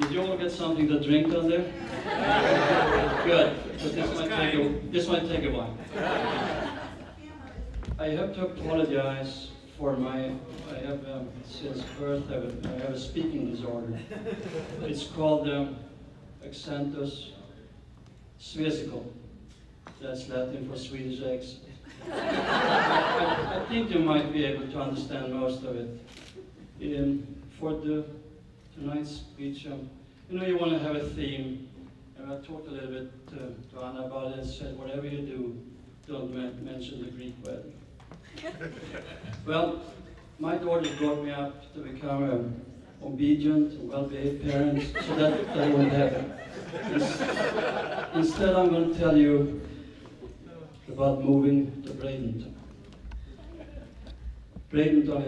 Did you all get something to drink down there? Good, but this might take a while. I have to apologize for I have since birth, I have a speaking disorder. It's called accentus svesical. That's Latin for Swedish accent. I think you might be able to understand most of it. For tonight's speech, you want to have a theme, and I talked a little bit to Anna about it and said, whatever you do, don't mention the Greek wedding. Well, my daughter brought me up to become an obedient and well-behaved parent, so that won't happen. Instead, I'm going to tell you about moving to Bradenton. Bradenton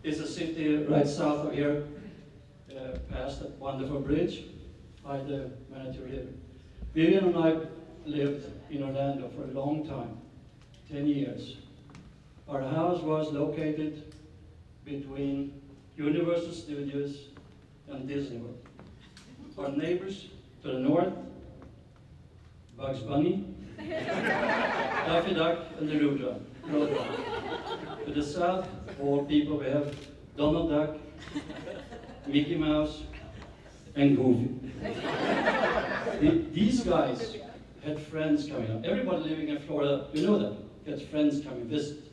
is a city right south of here, past that wonderful bridge by the Manatee River. Vivian and I lived in Orlando for a long time, 10 years. Our house was located between Universal Studios and Disney World. Our neighbors to the north, Bugs Bunny, Daffy Duck, and the Roadrunner. To the south, of all people, we have Donald Duck, Mickey Mouse, and Goofy. These guys had friends coming up. Everybody living in Florida, you know that, gets friends coming visit.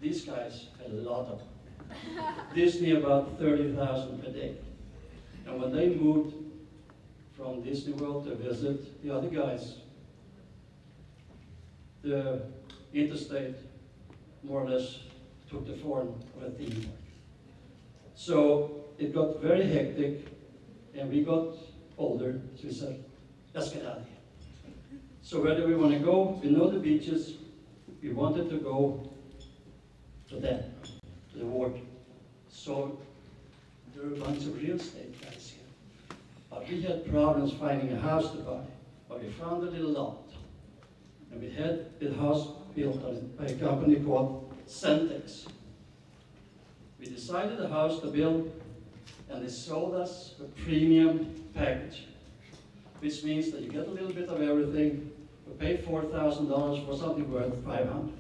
These guys had a lot of them. Disney about 30,000 per day. And when they moved from Disney World to visit the other guys, the interstate more or less took the form of a theme park. So it got very hectic, and we got older, so we said, let's get out of here. So where do we want to go? We know the beaches. We wanted to go to them, to the water. So there were a bunch of real estate guys here. But we had problems finding a house to buy. But we found a little lot. And we had the house built by a company called Centex. We decided the house to build, and they sold us a premium package, which means that you get a little bit of everything. We pay $4,000 for something worth $500.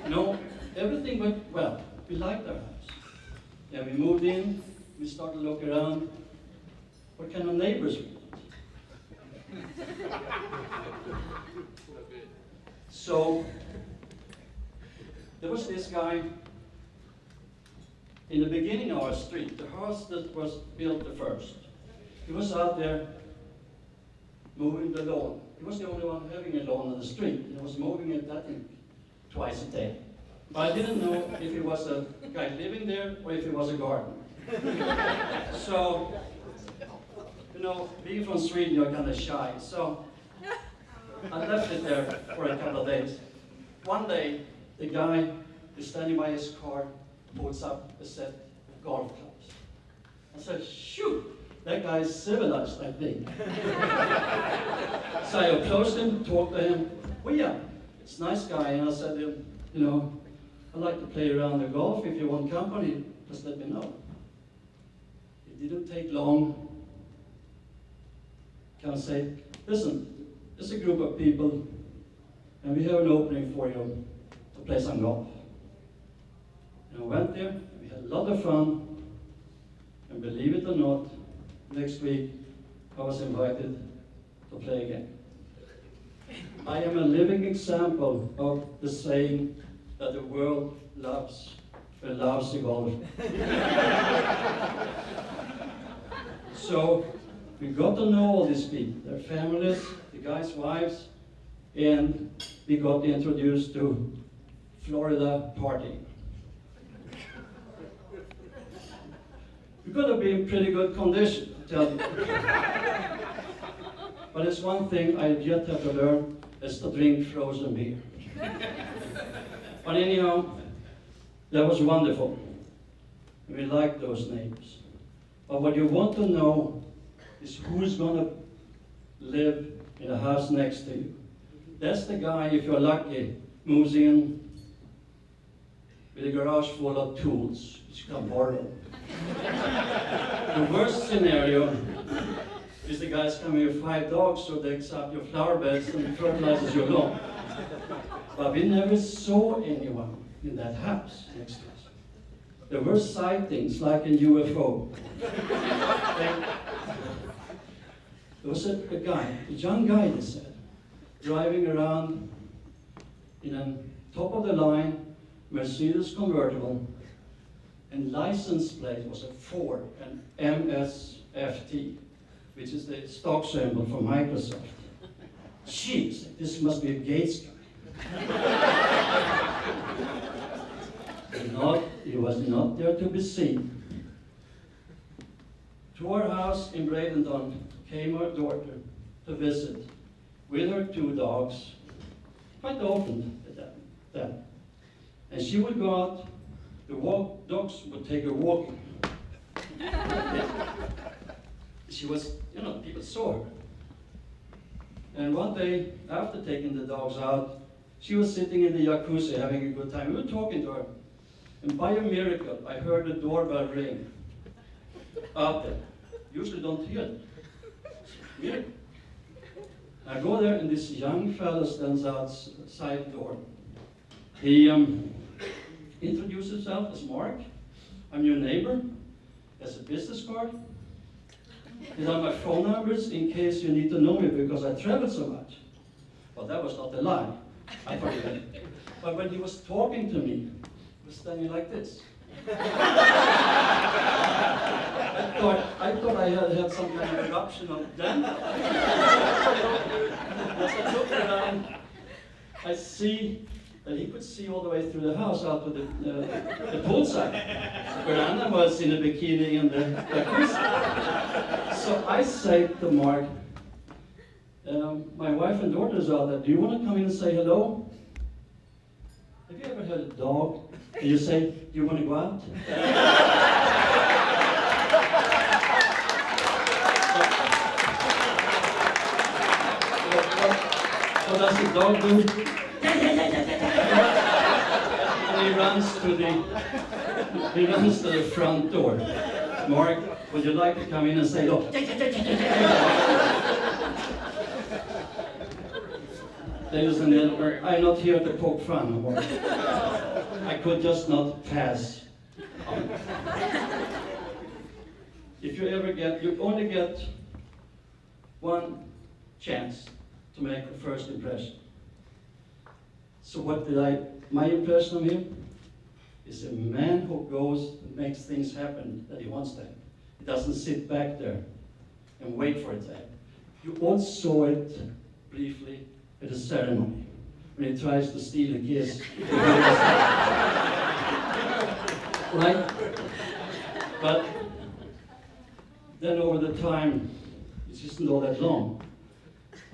No, everything went well. We liked our house. And we moved in, we started to look around. What kind of neighbors we want? So, there was this guy in the beginning of our street, the house that was built the first. He was out there mowing the lawn. He was the only one having a lawn on the street. He was mowing it, I think, twice a day. But I didn't know if he was a guy living there or if he was a gardener. So, being from Sweden, you're kind of shy. So, I left it there for a couple of days. One day, the guy is standing by his car, pulls up a set of golf clubs. I said, shoot, that guy's civilized, I think. So I approached him, talked to him. Well, yeah, it's a nice guy. And I said to him, I'd like to play around the golf. If you want company, just let me know. It didn't take long. Can I say, listen, there's a group of people, and we have an opening for you to play some golf. And I went there, we had a lot of fun, and believe it or not, next week I was invited to play again. I am a living example of the saying that the world loves a lousy golfer. So we got to know all these people, their families, the guys' wives, and we got introduced to Florida partying. We got to be in pretty good condition, I tell you. But it's one thing I yet have to learn, is to drink frozen beer. But anyhow, that was wonderful. We liked those neighbors. But what you want to know is who's going to live in the house next to you. That's the guy, if you're lucky, moves in with a garage full of tools which you can borrow. The worst scenario is the guys coming with 5 dogs who digs up your flower beds and fertilizes your lawn. But we never saw anyone in that house next to us. There were sightings like in UFO. There was a young guy, they said, driving around in a top-of-the-line Mercedes convertible, and license plate was a Ford, an MSFT, which is the stock symbol for Microsoft. Jeez, this must be a Gates guy. He was not there to be seen. To our house in Bradenton came our daughter to visit with her 2 dogs, quite often at that. And she would go out, the dogs would take her walking. She was, people saw her. And one day, after taking the dogs out, she was sitting in the jacuzzi having a good time. We were talking to her. And by a miracle, I heard the doorbell ring out there. Usually don't hear it. Miracle. I go there, and this young fellow stands outside the door. He introduced himself as Mark. I'm your neighbor. Has a business card. These are my phone numbers in case you need to know me because I travel so much. But that was not a lie. I thought he had. But when he was talking to me, he was standing like this. I thought I had some kind of eruption of dental. As I look around, I see that he could see all the way through the house out to the poolside, where Anna was in a bikini in the jacuzzi. So I say to Mark, my wife and daughters are there. Do you want to come in and say hello? Have you ever had a dog and you say, do you want to go out? What does the dog do? And he runs to the front door. Mark, would you like to come in and say hello? Ladies and gentlemen, I'm not here to poke fun. I could just not pass. If you only get one chance to make a first impression. So my impression of him is a man who goes and makes things happen that he wants to. He doesn't sit back there and wait for it to happen. You all saw it briefly at a ceremony when he tries to steal a kiss. Right? But then over the time, it isn't all that long,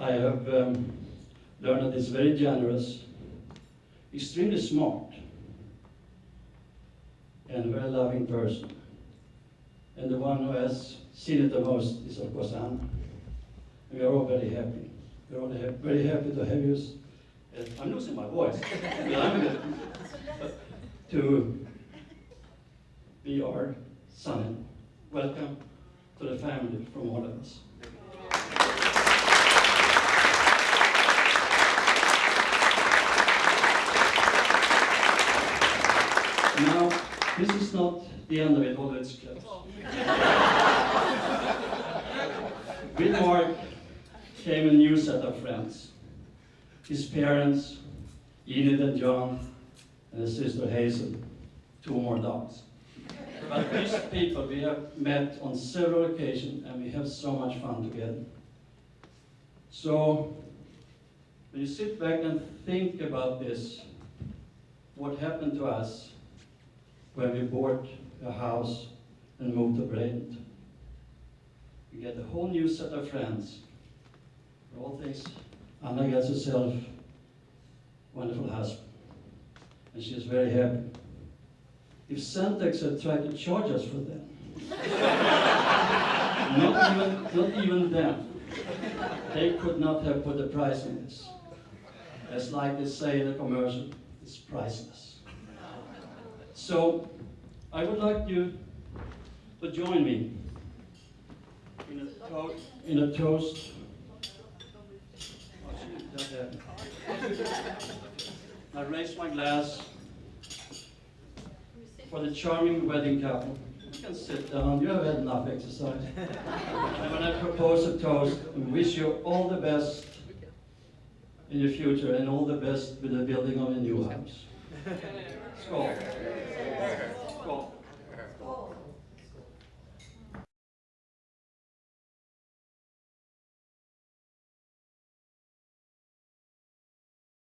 I have learned that he's very generous, extremely smart, and a very loving person. And the one who has seen it the most is, of course, Anna. And we are all very happy. We're all very happy to have you. I'm losing my voice. To be our son. Welcome to the family from all of us. Now, this is not the end of it, although it's close. With Mark came a new set of friends. His parents, Enid and John, and his sister Hazel, 2 more dogs. But these people we have met on several occasions, and we have so much fun together. So, when you sit back and think about this, what happened to us when we bought a house and moved to Bradenton. We get a whole new set of friends. For all things, Anna gets herself a wonderful husband, and she is very happy. If Centex had tried to charge us for that, not even them, they could not have put a price on this. As like they say in the commercial, it's priceless. So I would like you to join me in a toast. I raise my glass for the charming wedding couple. You can sit down, you have had enough exercise. And when I propose a toast, I wish you all the best in your future and all the best with the building of a new house. Skål. Skål.